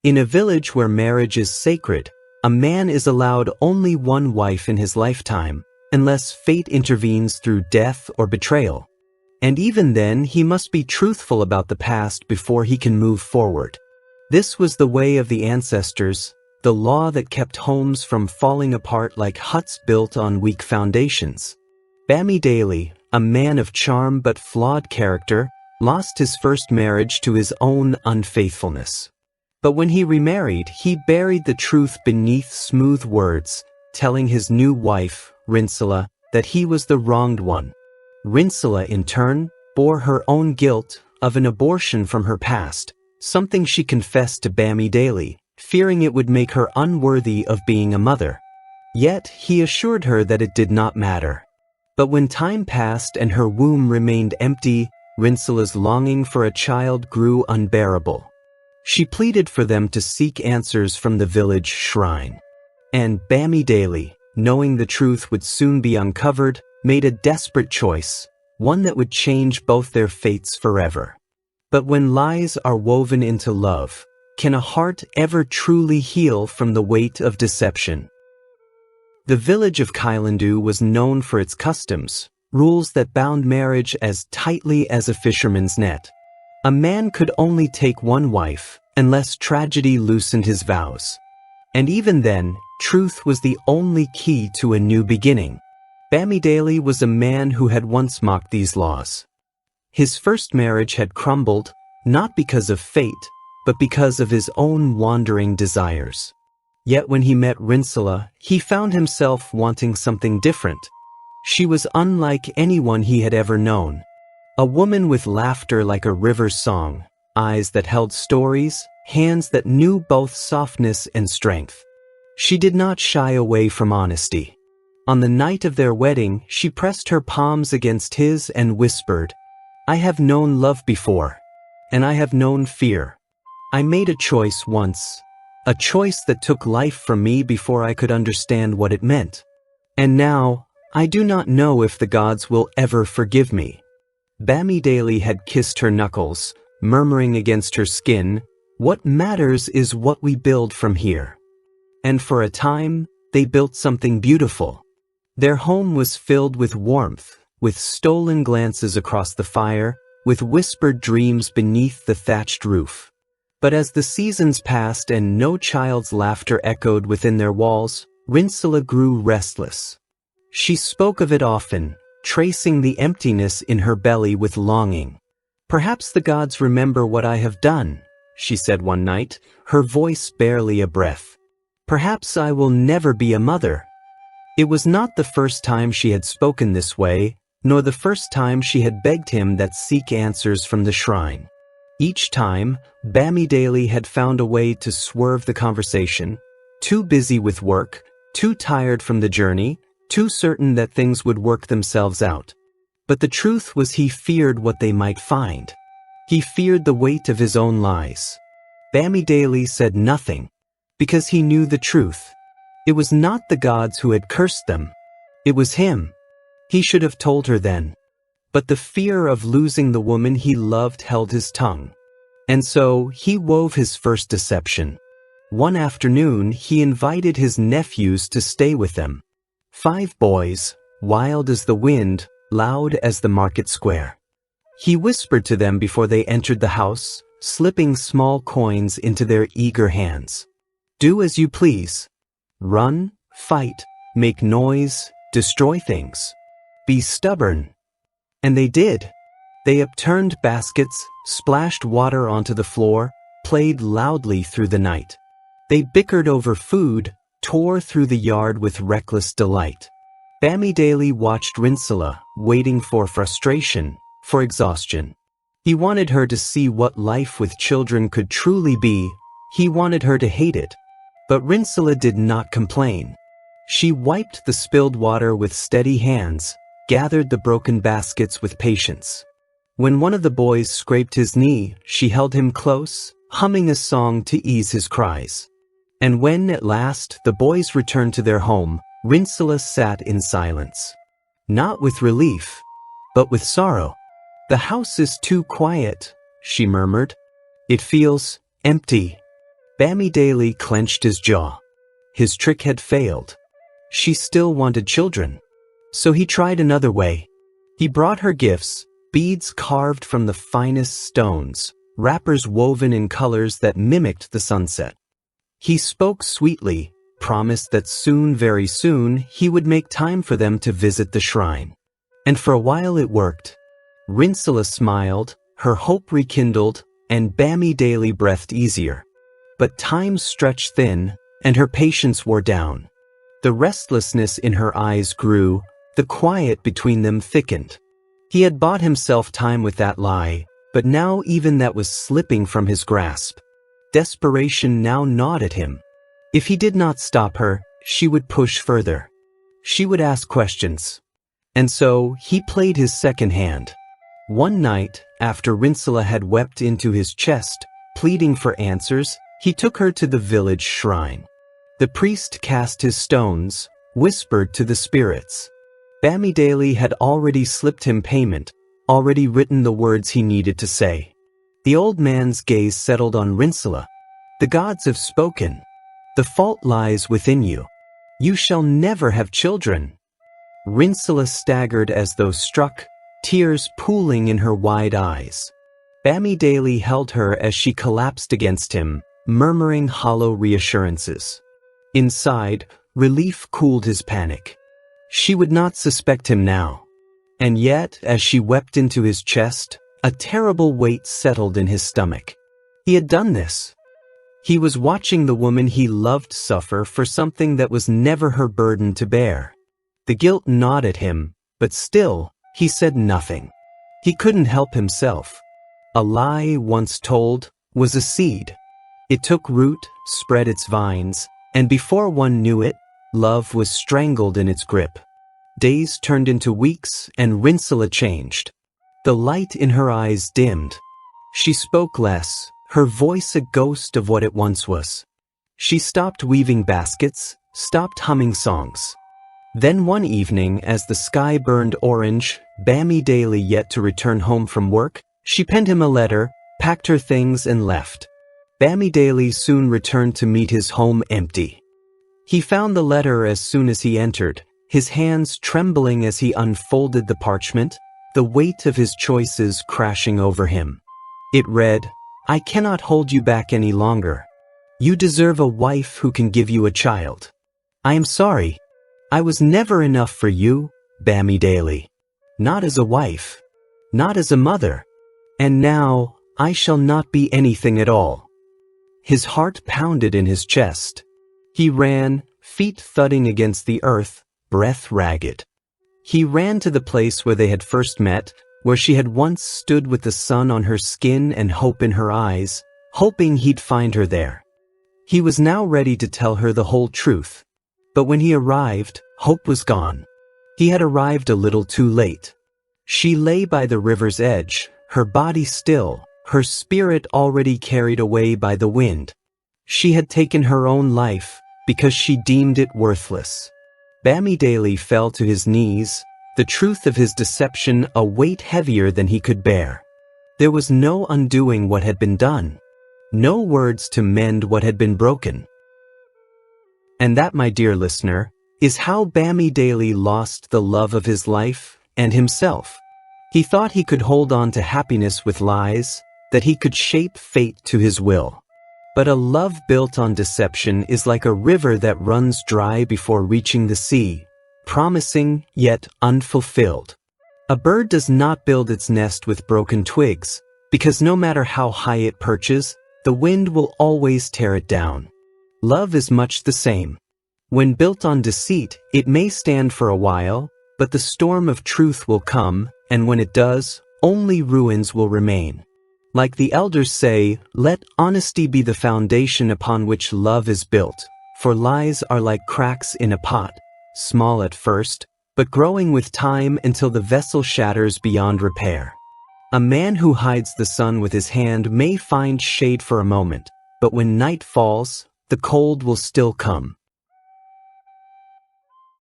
In a village where marriage is sacred, a man is allowed only one wife in his lifetime, unless fate intervenes through death or betrayal. And even then, he must be truthful about the past before he can move forward. This was the way of the ancestors, the law that kept homes from falling apart like huts built on weak foundations. Bamidele, a man of charm but flawed character, lost his first marriage to his own unfaithfulness. But when he remarried, he buried the truth beneath smooth words, telling his new wife, Rinsula, that he was the wronged one. Rinsula, in turn, bore her own guilt of an abortion from her past, something she confessed to Bamidele, fearing it would make her unworthy of being a mother. Yet he assured her that it did not matter. But when time passed and her womb remained empty, Rinsula's longing for a child grew unbearable. She pleaded for them to seek answers from the village shrine. And Bamidele, knowing the truth would soon be uncovered, made a desperate choice, one that would change both their fates forever. But when lies are woven into love, can a heart ever truly heal from the weight of deception? The village of Kailandu was known for its customs, rules that bound marriage as tightly as a fisherman's net. A man could only take one wife, unless tragedy loosened his vows. And even then, truth was the only key to a new beginning. Bamidele was a man who had once mocked these laws. His first marriage had crumbled, not because of fate, but because of his own wandering desires. Yet when he met Rinsula, he found himself wanting something different. She was unlike anyone he had ever known. A woman with laughter like a river's song, eyes that held stories, hands that knew both softness and strength. She did not shy away from honesty. On the night of their wedding, she pressed her palms against his and whispered, "I have known love before, and I have known fear. I made a choice once, a choice that took life from me before I could understand what it meant. And now, I do not know if the gods will ever forgive me." Bamidele had kissed her knuckles, murmuring against her skin, "What matters is what we build from here." And for a time, they built something beautiful. Their home was filled with warmth, with stolen glances across the fire, with whispered dreams beneath the thatched roof. But as the seasons passed and no child's laughter echoed within their walls, Rinsula grew restless. She spoke of it often, tracing the emptiness in her belly with longing. "Perhaps the gods remember what I have done," she said one night, her voice barely a breath. "Perhaps I will never be a mother." It was not the first time she had spoken this way, nor the first time she had begged him that seek answers from the shrine. Each time, Bamidele had found a way to swerve the conversation, too busy with work, too tired from the journey, too certain that things would work themselves out. But the truth was he feared what they might find. He feared the weight of his own lies. Bamidele said nothing, because he knew the truth. It was not the gods who had cursed them. It was him. He should have told her then. But the fear of losing the woman he loved held his tongue. And so he wove his first deception. One afternoon, he invited his nephews to stay with them. 5 boys, wild as the wind, loud as the market square. He whispered to them before they entered the house, slipping small coins into their eager hands. "Do as you please. Run, fight, make noise, destroy things. Be stubborn." And they did. They upturned baskets, splashed water onto the floor, played loudly through the night. They bickered over food, tore through the yard with reckless delight. Bamidele watched Rinsula, waiting for frustration, for exhaustion. He wanted her to see what life with children could truly be. He wanted her to hate it. But Rinsula did not complain. She wiped the spilled water with steady hands, gathered the broken baskets with patience. When one of the boys scraped his knee, she held him close, humming a song to ease his cries. And when, at last, the boys returned to their home, Rinsula sat in silence. Not with relief, but with sorrow. "The house is too quiet," she murmured. "It feels empty." Bamidele clenched his jaw. His trick had failed. She still wanted children. So he tried another way. He brought her gifts, beads carved from the finest stones, wrappers woven in colors that mimicked the sunset. He spoke sweetly, promised that soon, very soon, he would make time for them to visit the shrine. And for a while it worked. Rinsula smiled, her hope rekindled, and Bamidele breathed easier. But time stretched thin, and her patience wore down. The restlessness in her eyes grew, the quiet between them thickened. He had bought himself time with that lie, but now even that was slipping from his grasp. Desperation now gnawed at him. If he did not stop her, she would push further. She would ask questions. And so, he played his second hand. One night, after Rinsula had wept into his chest, pleading for answers, he took her to the village shrine. The priest cast his stones, whispered to the spirits. Bamidele had already slipped him payment, already written the words he needed to say. The old man's gaze settled on Rinsula. The gods have spoken. The fault lies within you. You shall never have children. Rinsula staggered as though struck, tears pooling in her wide eyes. Bamidele held her as she collapsed against him, murmuring hollow reassurances. Inside, relief cooled his panic. She would not suspect him now. And yet, as she wept into his chest, a terrible weight settled in his stomach. He had done this. He was watching the woman he loved suffer for something that was never her burden to bear. The guilt gnawed at him, but still, he said nothing. He couldn't help himself. A lie once told was a seed. It took root, spread its vines, and before one knew it, love was strangled in its grip. Days turned into weeks, and Rinsula changed. The light in her eyes dimmed. She spoke less, her voice a ghost of what it once was. She stopped weaving baskets, stopped humming songs. Then one evening, as the sky burned orange, Bamidele yet to return home from work, she penned him a letter, packed her things and left. Bamidele soon returned to meet his home empty. He found the letter as soon as he entered, his hands trembling as he unfolded the parchment, the weight of his choices crashing over him. It read, "I cannot hold you back any longer. You deserve a wife who can give you a child. I am sorry. I was never enough for you, Bamidele. Not as a wife. Not as a mother. And now, I shall not be anything at all." His heart pounded in his chest. He ran, feet thudding against the earth, breath ragged. He ran to the place where they had first met, where she had once stood with the sun on her skin and hope in her eyes, hoping he'd find her there. He was now ready to tell her the whole truth. But when he arrived, hope was gone. He had arrived a little too late. She lay by the river's edge, her body still, her spirit already carried away by the wind. She had taken her own life because she deemed it worthless. Bamidele fell to his knees, the truth of his deception a weight heavier than he could bear. There was no undoing what had been done, no words to mend what had been broken. And that, my dear listener, is how Bamidele lost the love of his life and himself. He thought he could hold on to happiness with lies, that he could shape fate to his will. But a love built on deception is like a river that runs dry before reaching the sea, promising yet unfulfilled. A bird does not build its nest with broken twigs, because no matter how high it perches, the wind will always tear it down. Love is much the same. When built on deceit, it may stand for a while, but the storm of truth will come, and when it does, only ruins will remain. Like the elders say, let honesty be the foundation upon which love is built, for lies are like cracks in a pot, small at first, but growing with time until the vessel shatters beyond repair. A man who hides the sun with his hand may find shade for a moment, but when night falls, the cold will still come.